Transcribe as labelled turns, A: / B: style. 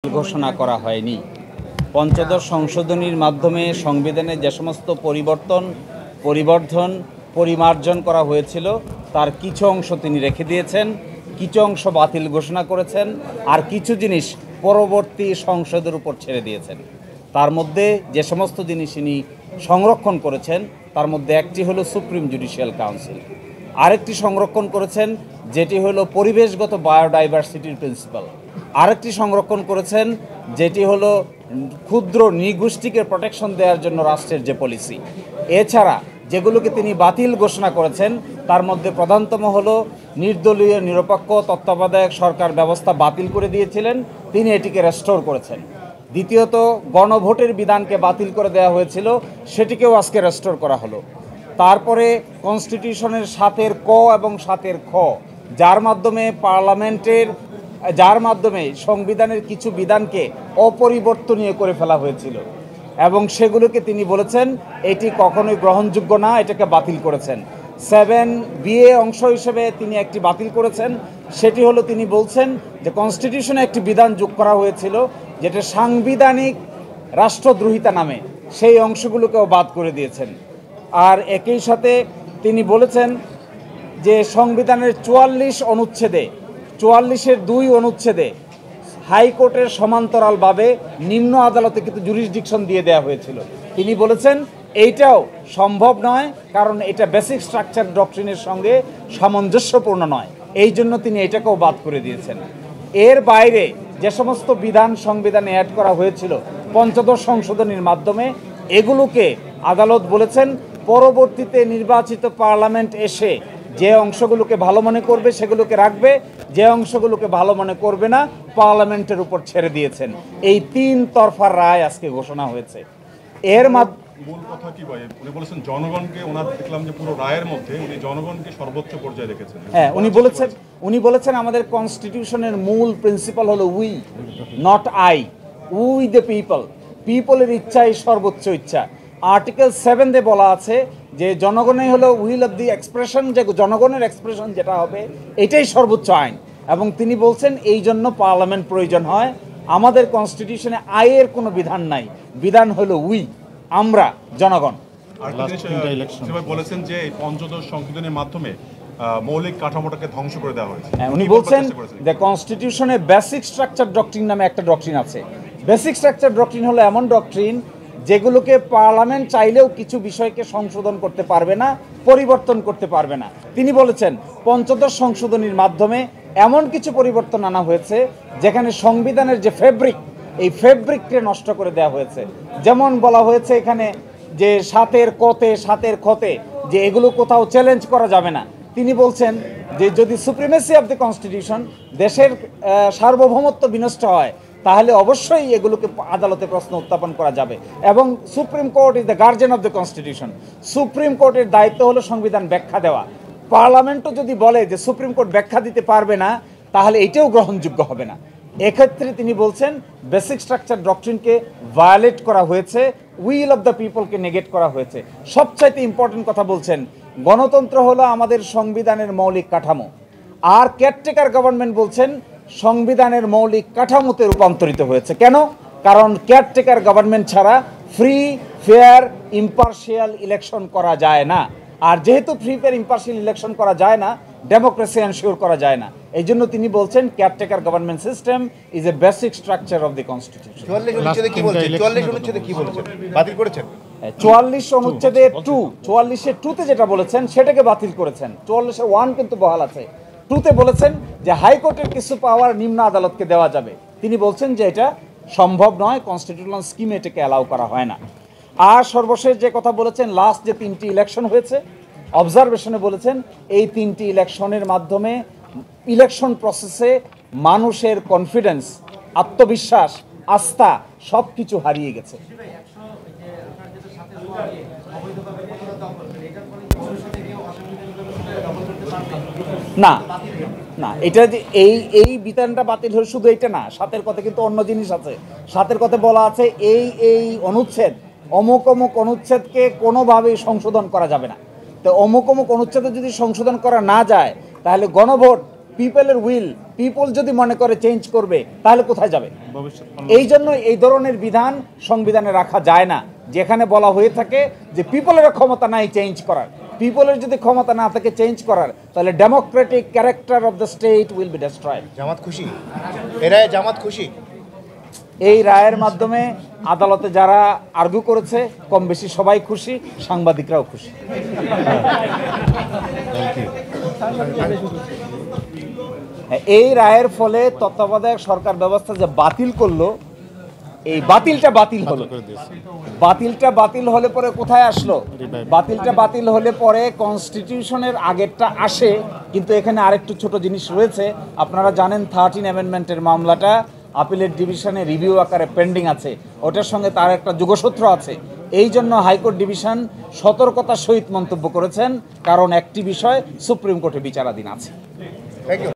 A: ঘোষণা করা হয়নি। পঞ্চদশ সংশোধনীর মাধ্যমে সংবিধানে যে সমস্ত পরিবর্ধন পরিমার্জন করা হয়েছিল তার কিছু অংশ তিনি রেখে দিয়েছেন, কিছু অংশ বাতিল ঘোষণা করেছেন, আর কিছু জিনিস পরবর্তী সংসদের উপর ছেড়ে দিয়েছেন। তার মধ্যে যে সমস্ত জিনিস তিনি সংরক্ষণ করেছেন তার মধ্যে একটি হলো সুপ্রিম জুডিশিয়াল কাউন্সিল, আরেকটি সংরক্ষণ করেছেন যেটি হলো পরিবেশগত বায়োডাইভার্সিটির প্রিন্সিপাল, আরেকটি সংরক্ষণ করেছেন যেটি হলো ক্ষুদ্র নৃগোষ্ঠীকে প্রোটেকশন দেওয়ার জন্য রাষ্ট্রের যে পলিসি। এছাড়া যেগুলোকে তিনি বাতিল ঘোষণা করেছেন তার মধ্যে প্রধানতম হলো নির্দলীয় নিরপেক্ষ তত্ত্বাবধায়ক সরকার ব্যবস্থা বাতিল করে দিয়েছিলেন, তিনি এটিকে রেস্টোর করেছেন। দ্বিতীয়ত গণভোটের বিধানকে বাতিল করে দেওয়া হয়েছিল, সেটিকেও আজকে রেস্টোর করা হলো। তারপরে কনস্টিটিউশনের ৭-এর ক এবং ৭-এর খ, যার মাধ্যমে সংবিধানের কিছু বিধানকে অপরিবর্তনীয় করে ফেলা হয়েছিল এবং সেগুলোকে তিনি বলেছেন এটি কখনোই গ্রহণযোগ্য না, এটাকে বাতিল করেছেন। 7BA অংশ হিসেবে তিনি একটি বাতিল করেছেন, সেটি হলো তিনি বলছেন যে কনস্টিটিউশনে একটি বিধান যোগ করা হয়েছিল যেটা সাংবিধানিক রাষ্ট্রদ্রোহিতা নামে, সেই অংশগুলোকেও বাদ করে দিয়েছেন। আর একই সাথে তিনি বলেছেন যে সংবিধানের 44-এর 2 অনুচ্ছেদে হাইকোর্টের সমান্তরালভাবে নিম্ন আদালতে কিন্তু জুরিসডিকশন দিয়ে দেওয়া হয়েছিল। তিনি বলেছেন এইটাও সম্ভব নয়, কারণ এটা বেসিক স্ট্রাকচার ডক্ট্রিনের সঙ্গে সামঞ্জস্যপূর্ণ নয়, এই জন্য তিনি এটাকেও বাদ করে দিয়েছেন। এর বাইরে যে সমস্ত বিধান সংবিধানে অ্যাড করা হয়েছিল পঞ্চদশ সংশোধনীর মাধ্যমে, এগুলোকে আদালত বলেছেন পরবর্তীতে নির্বাচিত পার্লামেন্ট এসে যে অংশগুলোকে ভালো মনে করবে সেগুলোকে রাখবে, যে অংশগুলোকে ভালো মনে করবে না পার্লামেন্টের উপর ছেড়ে দিয়েছেন। এই 3 তরফার রায় আজকে ঘোষণা হয়েছে। এর
B: মূল কথা কি ভাই, উনি বলেছেন জনগণকে, ওনার দেখলাম যে পুরো রায়ের মধ্যে উনি জনগণকে সর্বোচ্চ পর্যায়ে রেখেছেন।
A: হ্যাঁ, উনি বলেছেন আমাদের কনস্টিটিউশনের মূল প্রিন্সিপাল হলো we, not I, we the people, পিপলের ইচ্ছাই সর্বোচ্চ ইচ্ছা। আর্টিকেল 7 বলা আছে যে জনগণই হলো উইল অফ দি এক্সপ্রেশন, যে জনগণের এক্সপ্রেশন যেটা হবে এটাই সর্বোচ্চ আইন, এবং তিনি বলছেন এই জন্য পার্লামেন্ট প্রয়োজন হয়। আমাদের কনস্টিটিউশনে আইয়ের কোনো বিধান নাই, বিধান হলো উই, আমরা জনগণ।
B: বলেছেন যে এই পঞ্চদশ সংশোধনের মাধ্যমে মৌলিক কাঠামোটাকে ধ্বংস করে দেওয়া হয়েছে।
A: উনি বলছেন যে কনস্টিটিউশনে বেসিক স্ট্রাকচার ডক্ট্রিন নামে একটা ডক্ট্রিন আছে। বেসিক স্ট্রাকচার ডক্ট্রিন হলো এমন ডক্ট্রিন যেগুলোকে পার্লামেন্ট চাইলেও কিছু বিষয়কে সংশোধন করতে পারবে না, পরিবর্তন করতে পারবে না। তিনি বলেছেন পঞ্চদশ সংশোধনীর মাধ্যমে এমন কিছু পরিবর্তন আনা হয়েছে যেখানে সংবিধানের যে ফেব্রিক, এই ফেব্রিককে নষ্ট করে দেওয়া হয়েছে। যেমন বলা হয়েছে এখানে যে 7-এর খতে যে এগুলো কোথাও চ্যালেঞ্জ করা যাবে না। তিনি বলছেন যে যদি সুপ্রিমেসি অফ দ্য কনস্টিটিউশন, দেশের সার্বভৌমত্ব বিনষ্ট হয়, তাহলে অবশ্যই এগুলোকে আদালতে প্রশ্ন উত্থাপন করা যাবে, এবং supreme court is the guardian of the constitution. Supreme কোর্টের দায়িত্ব হলো সংবিধান ব্যাখ্যা দেওয়া। পার্লামেন্টও যদি বলে যে সুপ্রিম কোর্ট ব্যাখ্যা দিতে পারবে না, তাহলে এটাও গ্রহণযোগ্য হবে না। এক্ষেত্রে তিনি বলছেন বেসিক স্ট্রাকচার ডক্ট্রিনকে ভায়োলেট করা হয়েছে, উইল অফ দ্য পিপলকে নেগেট করা হয়েছে। সবচাইতে ইম্পর্টেন্ট কথা বলছেন, গণতন্ত্র হলো আমাদের সংবিধানের মৌলিক কাঠামো, আর কেয়ারটেকার গভর্নমেন্ট বলছেন সংবিধানের মৌলিক কাঠামোতে রূপান্তরিত হয়েছে। কেন? কারণ কেয়ারটেকার গভর্নমেন্ট ছাড়া ফ্রি, ফেয়ার, ইম্পার্শিয়াল ইলেকশন করা যায় না, আর যেহেতু ফ্রি, ফেয়ার, ইম্পার্শিয়াল ইলেকশন করা যায় না, ডেমোক্রেসি এনশিওর করা যায় না। এই জন্য তিনি বলছেন caretaker government system is a basic structure of the constitution.
C: 44 অনুচ্ছেদে কি বলেছেন? বাতিল করেছেন।
A: 44 অনুচ্ছেদে 2তে যেটা বলেছেন সেটাকে বাতিল করেছেন। 44-এ 1 কিন্তু বহাল আছে। 2তে বলেছেন যে হাইকোর্টের কিছু পাওয়ার নিম্ন আদালতকে দেওয়া যাবে। তিনি বলছেন যে এটা সম্ভব নয়, কনস্টিটিউশনাল স্কিমে এটাকে অ্যালাউ করা হয় না। আর সর্বশেষ যে কথা বলেছেন, লাস্ট যে 3টি ইলেকশন হয়েছে, অবজারভেশনে বলেছেন এই 3টি ইলেকশনের মাধ্যমে ইলেকশন প্রসেসে মানুষের কনফিডেন্স, আত্মবিশ্বাস, আস্থা সব কিছু হারিয়ে গেছে। না না, এটা যে এই বিধানটা বাতিল হয়ে শুধু এইটা না, 7-এর কথা কিন্তু অন্য জিনিস আছে। 7-এর কথা বলা আছে এই অনুচ্ছেদ, অমুক অনুচ্ছেদকে কোনোভাবেই সংশোধন করা যাবে না। তো অমুক অনুচ্ছেদে যদি সংশোধন করা না যায়, তাহলে গণভোট পিপলের উইল, পিপল যদি মনে করে চেঞ্জ করবে তাহলে কোথায় যাবে?
B: ভবিষ্যৎ
A: এই জন্য এই ধরনের বিধান সংবিধানে রাখা যায় না, যেখানে বলা হয়ে থাকে যে পিপলের ক্ষমতা নাই চেঞ্জ করার। পিপলের যদি ক্ষমতা না থাকে চেঞ্জ করার, তাহলে democratic character of the state will be destroyed.
C: Jamaat খুশি? এরা জামাত খুশি?
A: এই রায়ের মাধ্যমে আদালতে যারা আর্গু করেছে কম বেশি সবাই খুশি, সাংবাদিকরাও খুশি। এই রায়ের ফলে তত্ত্বাবধায়ক সরকার ব্যবস্থা যে বাতিল করলো, এই বাতিলটা বাতিল হলো। বাতিলটা বাতিল হলে পরে কোথায় আসলো? বাতিলটা বাতিল হলে পরে কনস্টিটিউশনের আগেরটা আসে, কিন্তু এখানে আরেকটু ছোট জিনিস রয়েছে। আপনারা জানেন 13 অ্যামেন্ডমেন্টের মামলাটা আপিলের ডিভিশনে রিভিউ আকারে পেন্ডিং আছে, ওটার সঙ্গে তার একটা যোগসূত্র আছে। এই জন্য হাইকোর্ট ডিভিশন সতর্কতার সহিত মন্তব্য করেছেন, কারণ একটি বিষয় সুপ্রিম কোর্টে বিচারাধীন আছে।
C: Thank you.